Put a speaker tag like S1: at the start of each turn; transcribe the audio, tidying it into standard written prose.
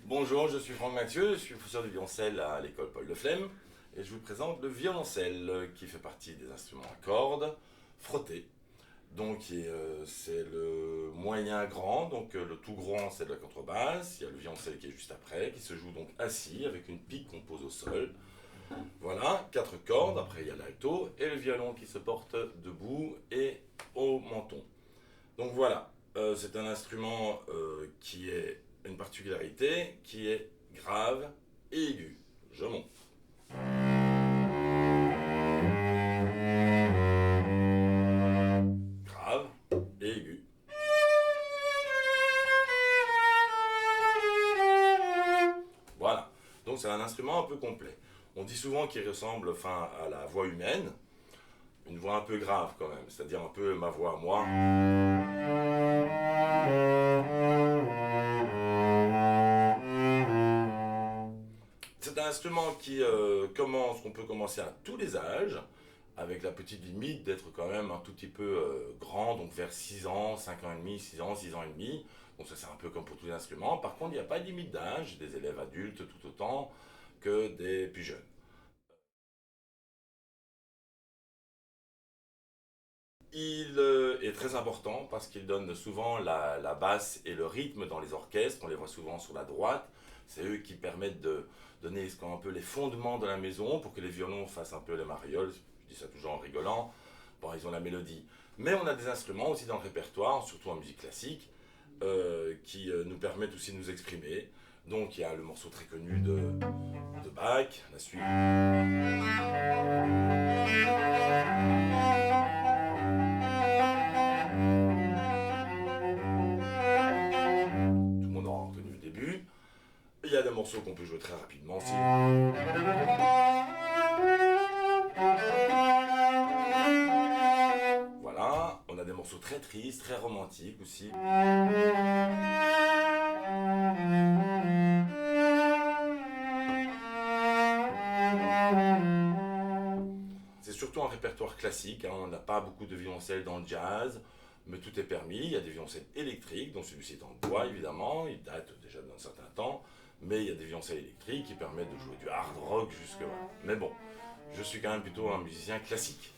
S1: Bonjour, je suis Franck Mathieu, je suis professeur de violoncelle à l'école Paul Leflemme et je vous présente le violoncelle qui fait partie des instruments à cordes frottés. Donc c'est le moyen grand, donc le tout grand c'est de la contrebasse, il y a le violoncelle qui est juste après, qui se joue donc assis avec une pique qu'on pose au sol. Voilà, quatre cordes, après il y a l'alto et le violon qui se porte debout et au menton. Donc voilà, c'est un instrument qui est une particularité, qui est grave et aigu. Je monte. Grave et aigu. Voilà, donc c'est un instrument un peu complet. On dit souvent qu'il ressemble à la voix humaine, une voix un peu grave quand même, c'est-à-dire un peu ma voix à moi. C'est un instrument qu'on peut commencer à tous les âges, avec la petite limite d'être quand même un tout petit peu grand, donc vers 6 ans, 5 ans et demi, 6 ans, 6 ans et demi. Donc ça c'est un peu comme pour tous les instruments. Par contre, il n'y a pas de limite d'âge, des élèves adultes tout autant que des plus jeunes. Il est très important parce qu'il donne souvent la basse et le rythme dans les orchestres. On les voit souvent sur la droite. C'est eux qui permettent de donner un peu les fondements de la maison pour que les violons fassent un peu les marioles. Je dis ça toujours en rigolant. Bon, ils ont la mélodie. Mais on a des instruments aussi dans le répertoire, surtout en musique classique, qui nous permettent aussi de nous exprimer. Donc il y a le morceau très connu de Bach, la suite. Tout le monde aura reconnu le début. Il y a des morceaux qu'on peut jouer très rapidement aussi. Voilà, on a des morceaux très tristes, très romantiques aussi. C'est surtout un répertoire classique, hein. On n'a pas beaucoup de violoncelles dans le jazz, mais tout est permis. Il y a des violoncelles électriques, dont celui-ci est en bois évidemment, il date déjà d'un certain temps, mais il y a des violoncelles électriques qui permettent de jouer du hard rock jusque-là. Mais bon, je suis quand même plutôt un musicien classique.